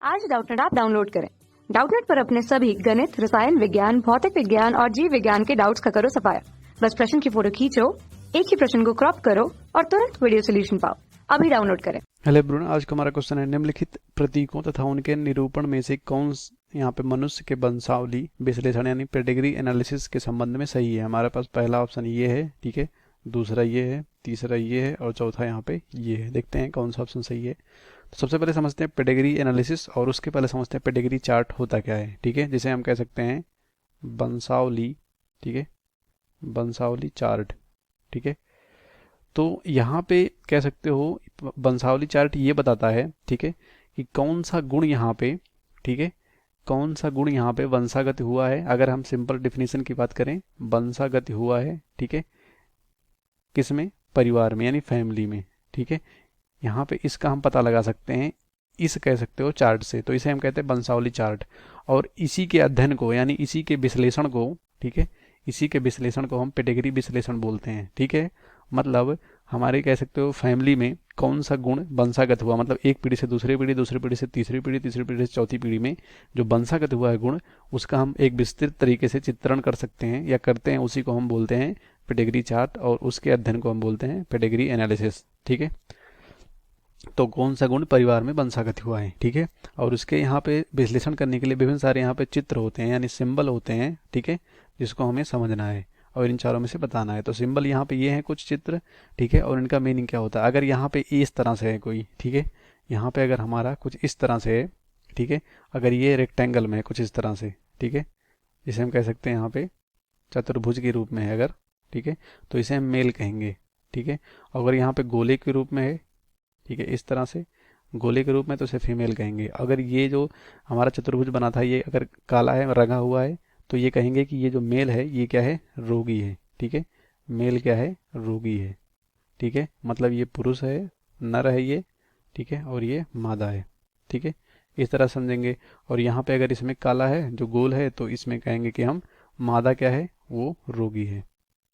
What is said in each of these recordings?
आज Doubtnut app download करें। Doubtnut पर अपने सभी गणित, रसायन विज्ञान, भौतिक विज्ञान और जीव विज्ञान के डाउट्स का करो सफाया। बस प्रश्न की फोटो खींचो, एक ही प्रश्न को क्रॉप करो और तुरंत वीडियो सोल्यूशन पाओ। अभी डाउनलोड करें। हेलो ब्रुन, आज का हमारा क्वेश्चन है निम्नलिखित प्रतीकों तथा उनके निरूपण में से कौन यहाँ पे मनुष्य के वंशावली विश्लेषण यानी पेडिग्री एनालिसिस के संबंध में सही है। हमारे पास पहला ऑप्शन ये है, ठीक है, दूसरा ये है, तीसरा ये है और चौथा यहाँ पे ये है। देखते हैं कौन सा ऑप्शन सही है। तो सबसे पहले समझते हैं पेडिग्री एनालिसिस और उसके पहले समझते हैं पेडिग्री चार्ट होता क्या है, ठीक है, जिसे हम कह सकते हैं वंशावली, ठीक है, वंशावली चार्ट, ठीक है। तो यहाँ पे कह सकते हो वंशावली चार्ट ये बताता है, ठीक है, कि कौन सा गुण यहाँ पे, ठीक है, कौन सा गुण यहाँ पे वंशागत हुआ है। अगर हम सिंपल डिफिनीशन की बात करें, वंशागत हुआ है, ठीक है, किसमें, परिवार में यानी फैमिली में, ठीक है। यहाँ पे इसका हम पता लगा सकते हैं, इस कह सकते हो चार्ट से, तो इसे हम कहते हैं वंशावली चार्ट। और इसी के अध्ययन को यानी इसी के विश्लेषण को, ठीक है, इसी के विश्लेषण को हम पेडिग्री विश्लेषण बोलते हैं, ठीक है। मतलब हमारे कह सकते हो फैमिली में कौन सा गुण वंशागत हुआ, मतलब एक पीढ़ी से दूसरी पीढ़ी, दूसरी पीढ़ी से तीसरी पीढ़ी, तीसरी पीढ़ी से चौथी पीढ़ी में जो वंशागत हुआ है गुण, उसका हम एक विस्तृत तरीके से चित्रण कर सकते हैं या करते हैं। उसी को हम बोलते हैं पेडिग्री चार्ट और उसके अध्ययन को हम बोलते हैं पेडिग्री एनालिसिस, ठीक है। तो कौन सा गुण परिवार में वंशागत हुआ है, ठीक है। और उसके यहाँ पे विश्लेषण करने के लिए विभिन्न सारे यहाँ पे चित्र होते हैं यानी सिंबल होते हैं, ठीक है, जिसको हमें समझना है और इन चारों में से बताना है। तो सिंबल यहाँ पे ये हैं कुछ चित्र, ठीक है, और इनका मीनिंग क्या होता है। अगर यहाँ पे इस तरह से है कोई, ठीक है, यहाँ पे अगर हमारा कुछ इस तरह से है, ठीक है, अगर ये रेक्टेंगल में है कुछ इस तरह से, ठीक है, जिसे हम कह सकते हैं यहाँ पे चतुर्भुज के रूप में है अगर, ठीक है, तो इसे हम मेल कहेंगे, ठीक है। अगर यहाँ पे गोले के रूप में है, ठीक है, इस तरह से गोले के रूप में, तो इसे फीमेल कहेंगे। अगर ये जो हमारा चतुर्भुज बना था ये अगर काला है, रंगा हुआ है, तो ये कहेंगे कि ये जो मेल है ये क्या है, रोगी है, ठीक है, मेल क्या है, रोगी है, ठीक है, मतलब ये पुरुष है, नर है ये, ठीक है, और ये मादा है, ठीक है, इस तरह समझेंगे। और यहाँ पे अगर इसमें काला है जो गोल है, तो इसमें कहेंगे कि हम मादा क्या है, वो रोगी है,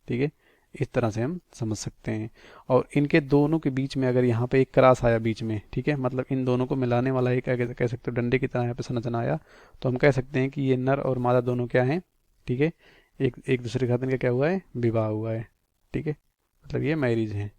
ठीक है, इस तरह से हम समझ सकते हैं। और इनके दोनों के बीच में अगर यहाँ पे एक क्रॉस आया बीच में, ठीक है, मतलब इन दोनों को मिलाने वाला एक कह सकते हो डंडे की तरह यहाँ पे संरचना आया, तो हम कह सकते हैं कि ये नर और मादा दोनों क्या हैं, ठीक है, एक दूसरे के साथ इनका क्या हुआ है, विवाह हुआ है, ठीक है, मतलब ये मैरिज है।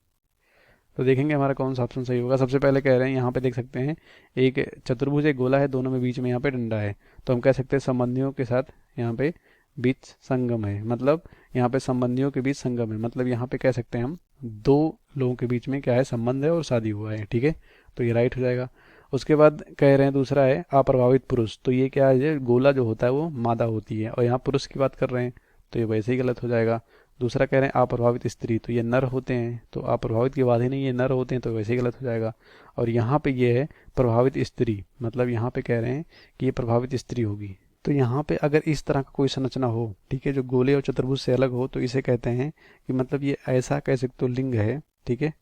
तो देखेंगे हमारा कौन सा ऑप्शन सही होगा। सबसे पहले कह रहे हैं यहाँ पे देख सकते हैं एक चतुर्भुज एक गोला है, दोनों में बीच में यहाँ पे डंडा है, तो हम कह सकते हैं संबंधियों के साथ यहाँ पे बीच संगम है, मतलब यहाँ पे संबंधियों के बीच संगम है, मतलब यहाँ पे कह सकते हैं हम दो लोगों के बीच में क्या है, संबंध है और शादी हुआ है, ठीक है, तो ये राइट हो जाएगा। उसके बाद कह रहे हैं दूसरा है अप्रभावित पुरुष, तो ये क्या है, गोला जो होता है वो मादा होती है और यहाँ पुरुष की बात कर रहे हैं, तो ये वैसे ही गलत हो जाएगा। दूसरा कह रहे हैं अप्रभावित स्त्री, तो ये नर होते हैं, तो अप्रभावित की बात ही नहीं, ये नर होते हैं, तो वैसे ही गलत हो जाएगा। और यहाँ पे ये है प्रभावित स्त्री, मतलब यहाँ पे कह रहे हैं कि ये प्रभावित स्त्री होगी। तो यहाँ पे अगर इस तरह का कोई संरचना हो, ठीक है, जो गोले और चतुर्भुज से अलग हो, तो इसे कहते हैं कि मतलब ये ऐसा कह सकते हो लिंग है, ठीक है,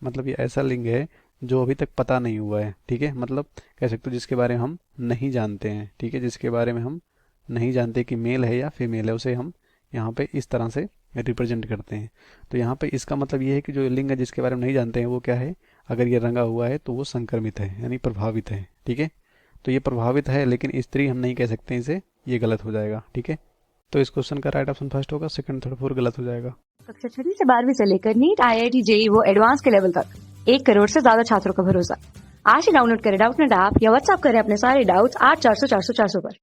मतलब ये ऐसा लिंग है जो अभी तक पता नहीं हुआ है, ठीक है, मतलब कह सकते हो जिसके बारे में हम नहीं जानते हैं, ठीक है, जिसके बारे में हम नहीं जानते कि मेल है या फीमेल है, उसे हम यहाँ पे इस तरह से रिप्रेजेंट करते हैं। तो यहाँ पे इसका मतलब ये है कि जो लिंग है जिसके बारे में नहीं जानते हैं वो क्या है, अगर ये रंगा हुआ है तो वो संक्रमित है यानी प्रभावित है, ठीक है। तो ये प्रभावित है लेकिन स्त्री हम नहीं कह सकते इसे, ये गलत हो जाएगा, ठीक है। तो इस क्वेश्चन का राइट ऑप्शन फर्स्ट होगा, सेकंड थर्ड फोर्थ गलत हो जाएगा। कक्षा 6 से 12वीं से लेकर नीट, IIT, JEE वो एडवांस के लेवल तक 1 करोड़ से ज्यादा छात्रों का भरोसा। आज ही डाउनलोड करें डाउटनेट ऐप या व्हाट्सएप करें अपने सारे डाउट्स 8400 400 400 पर।